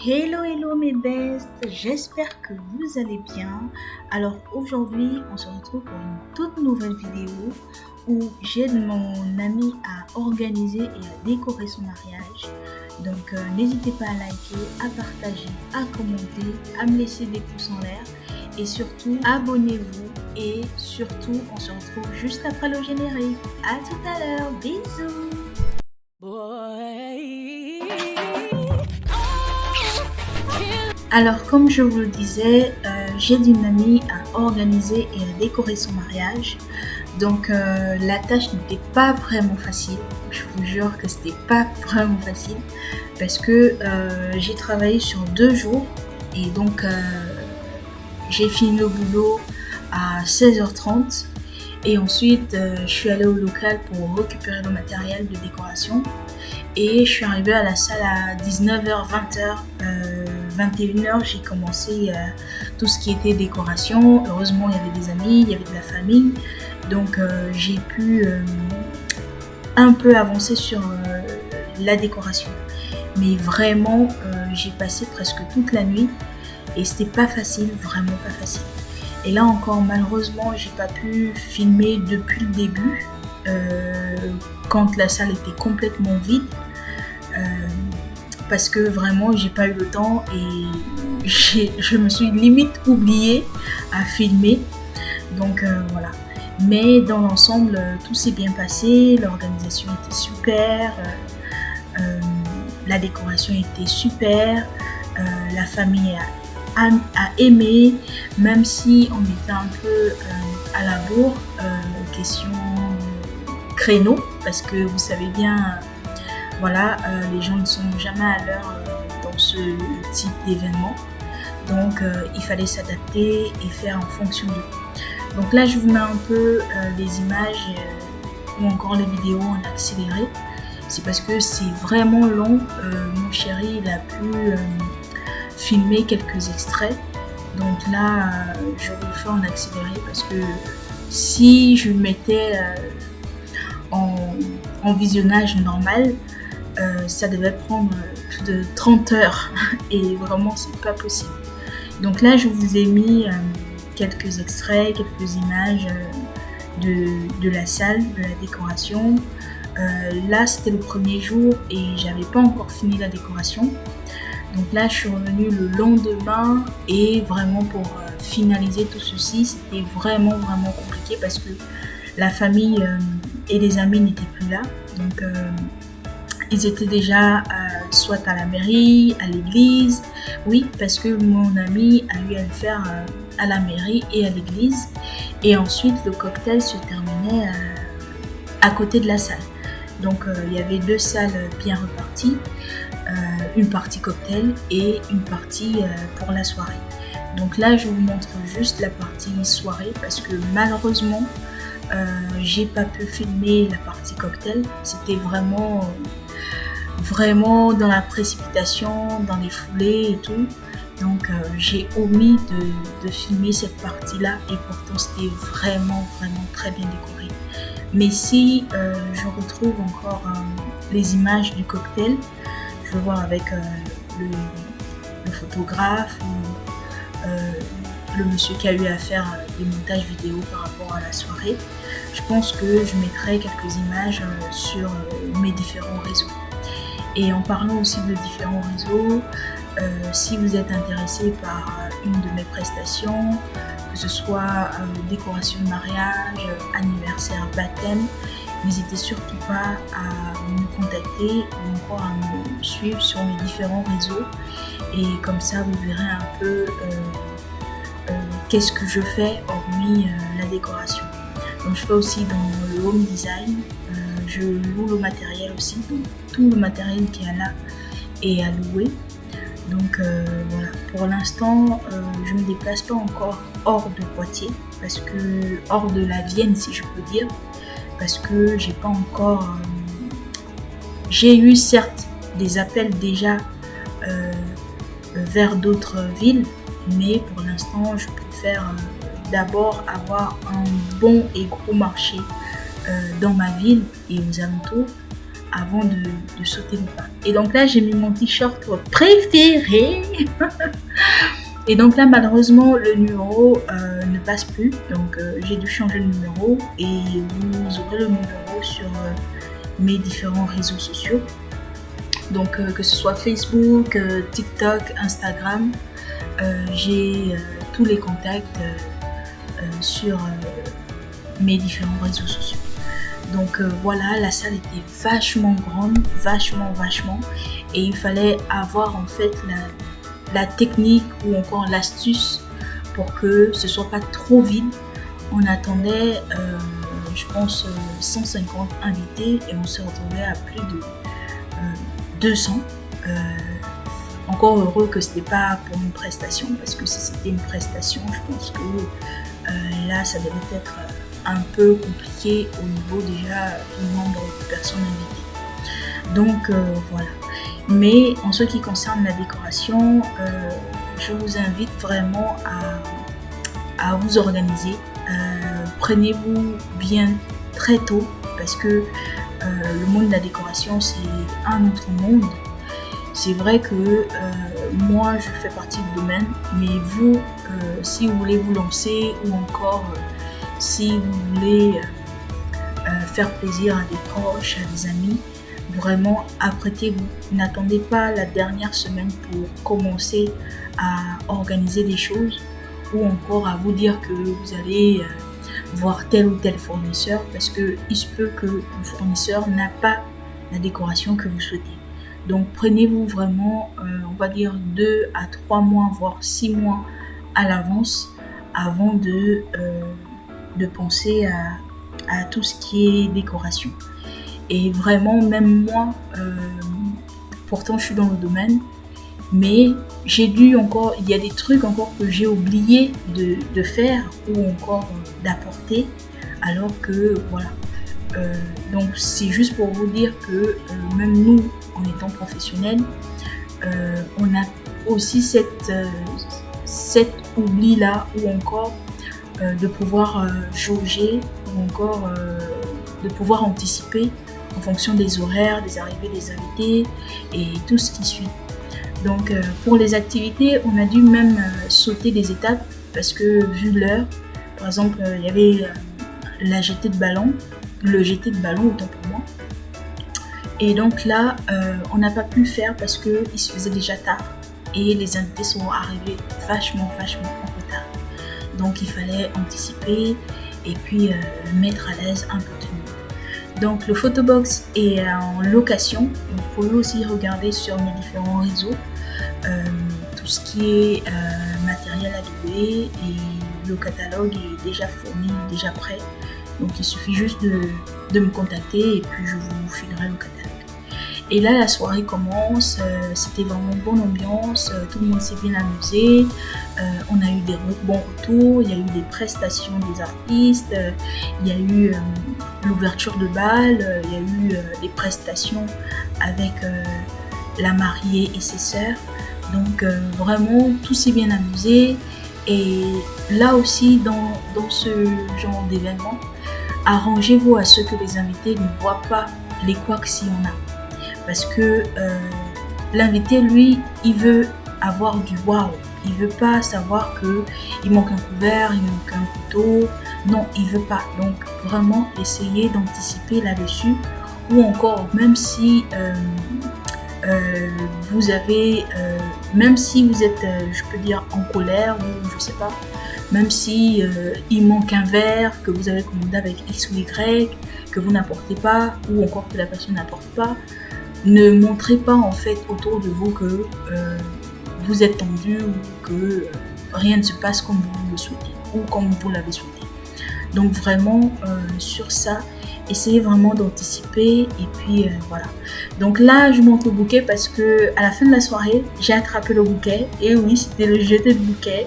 Hello hello mes bestes, j'espère que vous allez bien. Alors aujourd'hui on se retrouve pour une toute nouvelle vidéo où j'aide mon ami à organiser et à décorer son mariage. Donc n'hésitez pas à liker, à partager, à commenter, à me laisser des pouces en l'air et surtout abonnez-vous et surtout on se retrouve juste après le générique. À tout à l'heure, bisous. Alors, comme je vous le disais, j'aide une amie à organiser et à décorer son mariage. Donc, la tâche n'était pas vraiment facile. Je vous jure que c'était pas vraiment facile parce que j'ai travaillé sur 2 jours et donc j'ai fini le boulot à 16h30 et ensuite je suis allée au local pour récupérer le matériel de décoration et je suis arrivée à la salle à 19h, 20h. 21h, j'ai commencé tout ce qui était décoration. Heureusement, il y avait des amis, il y avait de la famille. Donc, j'ai pu un peu avancer sur la décoration. Mais vraiment, j'ai passé presque toute la nuit et c'était pas facile, vraiment pas facile. Et là encore, malheureusement, j'ai pas pu filmer depuis le début, quand la salle était complètement vide. Parce que vraiment j'ai pas eu le temps et je me suis limite oubliée à filmer. Donc voilà. Mais dans l'ensemble, tout s'est bien passé, l'organisation était super, la décoration était super, la famille a aimé, même si on était un peu à la bourre, question créneau, parce que vous savez bien, voilà, les gens ne sont jamais à l'heure dans ce type d'événement. Donc, il fallait s'adapter et faire en fonction d'eux. Donc là, je vous mets un peu les images ou encore les vidéos en accéléré. C'est parce que c'est vraiment long. Mon chéri, il a pu filmer quelques extraits. Donc là, je vous le fais en accéléré parce que si je le mettais en visionnage normal, ça devait prendre plus de 30 heures et vraiment c'est pas possible. Donc là je vous ai mis quelques extraits, quelques images de la salle, de la décoration. Là c'était le premier jour et j'avais pas encore fini la décoration. Donc là je suis revenue le lendemain et vraiment pour finaliser tout ceci, c'était vraiment compliqué parce que la famille et les amis n'étaient plus là. Donc ils étaient déjà soit à la mairie, à l'église. Oui, parce que mon ami a eu à le faire à la mairie et à l'église. Et ensuite, le cocktail se terminait à côté de la salle. Donc, il y avait 2 salles bien reparties. Une partie cocktail et une partie pour la soirée. Donc là, je vous montre juste la partie soirée parce que malheureusement, j'ai pas pu filmer la partie cocktail. C'était vraiment dans la précipitation, dans les foulées et tout. Donc j'ai omis de filmer cette partie-là et pourtant c'était vraiment très bien décoré. Mais si je retrouve encore les images du cocktail, je vais voir avec le photographe ou le monsieur qui a eu à faire des montages vidéo par rapport à la soirée. Je pense que je mettrai quelques images sur mes différents réseaux. Et en parlant aussi de différents réseaux, si vous êtes intéressé par une de mes prestations, que ce soit décoration de mariage, anniversaire, baptême, n'hésitez surtout pas à me contacter ou encore à me suivre sur mes différents réseaux. Et comme ça, vous verrez un peu qu'est-ce que je fais hormis la décoration. Donc je fais aussi dans le home design, je loue le matériel aussi, donc tout le matériel qui est là est à louer. Donc voilà, pour l'instant je ne me déplace pas encore hors de Poitiers, parce que hors de la Vienne si je peux dire, parce que j'ai pas encore, j'ai eu certes des appels déjà vers d'autres villes, mais pour l'instant je préfère d'abord avoir un bon et gros marché dans ma ville et aux alentours avant de sauter le pas. Et donc là, j'ai mis mon t-shirt préféré. Et donc là, malheureusement, le numéro ne passe plus. Donc j'ai dû changer le numéro et vous aurez le numéro sur mes différents réseaux sociaux. Donc que ce soit Facebook, TikTok, Instagram, j'ai tous les contacts sur mes différents réseaux sociaux. Donc voilà, la salle était vachement grande, vachement. Et il fallait avoir en fait la technique ou encore l'astuce pour que ce soit pas trop vide. On attendait, je pense, 150 invités et on se retrouvait à plus de 200. Encore heureux que ce n'était pas pour une prestation, parce que si c'était une prestation, je pense que là, ça devait être un peu compliqué au niveau déjà du nombre de personnes invitées. Donc voilà. Mais en ce qui concerne la décoration, je vous invite vraiment à vous organiser. Prenez-vous bien très tôt parce que le monde de la décoration, c'est un autre monde. C'est vrai que moi, je fais partie du domaine, mais vous, si vous voulez vous lancer ou encore si vous voulez faire plaisir à des proches, à des amis, vraiment apprêtez-vous. N'attendez pas la dernière semaine pour commencer à organiser des choses ou encore à vous dire que vous allez voir tel ou tel fournisseur parce qu'il se peut que le fournisseur n'a pas la décoration que vous souhaitez. Donc prenez-vous vraiment, on va dire 2 à 3 mois, voire 6 mois à l'avance avant de penser à tout ce qui est décoration. Et vraiment, même moi, pourtant je suis dans le domaine, mais j'ai dû encore, il y a des trucs encore que j'ai oublié de faire ou encore d'apporter, alors que voilà. Donc c'est juste pour vous dire que même nous, en étant professionnels, on a aussi cet oubli-là ou encore de pouvoir jauger ou encore de pouvoir anticiper en fonction des horaires, des arrivées des invités et tout ce qui suit. Donc pour les activités, on a dû même sauter des étapes parce que vu l'heure, par exemple, il y avait le jeté de ballon autant pour moi. Et donc là, on n'a pas pu le faire parce qu'il se faisait déjà tard et les invités sont arrivés vachement en retard. Donc il fallait anticiper et puis mettre à l'aise un peu tout le monde. Donc le photobox est en location. Donc, vous pouvez aussi regarder sur mes différents réseaux tout ce qui est matériel à louer et le catalogue est déjà fourni, déjà prêt. Donc il suffit juste de me contacter et puis je vous filerai le catalogue. Et là la soirée commence, c'était vraiment bonne ambiance, tout le monde s'est bien amusé, on a eu des bons retours, il y a eu des prestations des artistes, il y a eu l'ouverture de bal, il y a eu des prestations avec la mariée et ses sœurs. Donc vraiment tout s'est bien amusé et là aussi dans ce genre d'événement, arrangez-vous à ce que les invités ne voient pas les couacs s'il y en a. Parce que l'invité, lui, il veut avoir du waouh. Il veut pas savoir qu'il manque un couvert, il manque un couteau. Non, il veut pas. Donc, vraiment, essayez d'anticiper là-dessus. Ou encore, même si vous avez, même si vous êtes, je peux dire, en colère ou je sais pas, même si il manque un verre que vous avez commandé avec X ou Y, que vous n'apportez pas, ou encore que la personne n'apporte pas, ne montrez pas en fait autour de vous que vous êtes tendu ou que rien ne se passe comme vous le souhaitez ou comme vous l'avez souhaité. Donc vraiment sur ça, essayez vraiment d'anticiper et puis voilà. Donc là je montre le bouquet parce que à la fin de la soirée j'ai attrapé le bouquet et oui c'était le jeté de bouquet.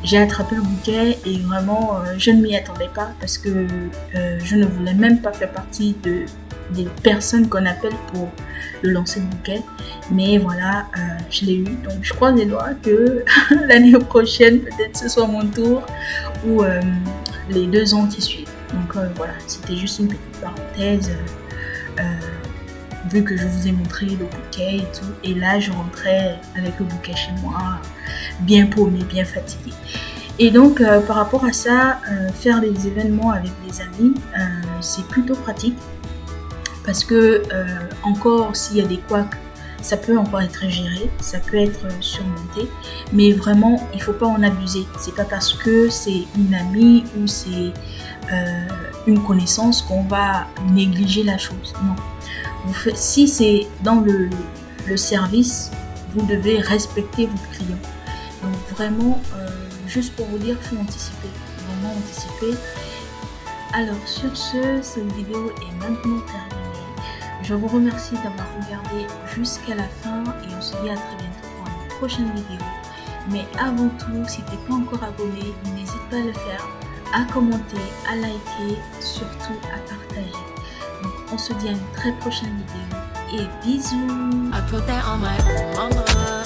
J'ai attrapé le bouquet et vraiment je ne m'y attendais pas parce que je ne voulais même pas faire partie des personnes qu'on appelle pour le lancer de bouquet, mais voilà, je l'ai eu. Donc je croise les doigts que l'année prochaine peut-être ce soit mon tour ou les 2 ans qui suivent. Donc voilà, c'était juste une petite parenthèse vu que je vous ai montré le bouquet et tout. Et là, je rentrais avec le bouquet chez moi, bien paumée, bien fatiguée. Et donc, par rapport à ça, faire des événements avec des amis, c'est plutôt pratique. Parce que, encore, s'il y a des couacs, ça peut encore être géré, ça peut être surmonté. Mais vraiment, il ne faut pas en abuser. C'est pas parce que c'est une amie ou c'est une connaissance qu'on va négliger la chose. Non. Si c'est dans le service, vous devez respecter votre client. Donc vraiment, juste pour vous dire, il faut anticiper. Vraiment anticiper. Alors sur ce, cette vidéo est maintenant terminée. Je vous remercie d'avoir regardé jusqu'à la fin et on se dit à très bientôt pour une prochaine vidéo. Mais avant tout, si tu n'es pas encore abonné, n'hésite pas à le faire, à commenter, à liker, surtout à partager. Donc on se dit à une très prochaine vidéo et bisous. I put that on my mama.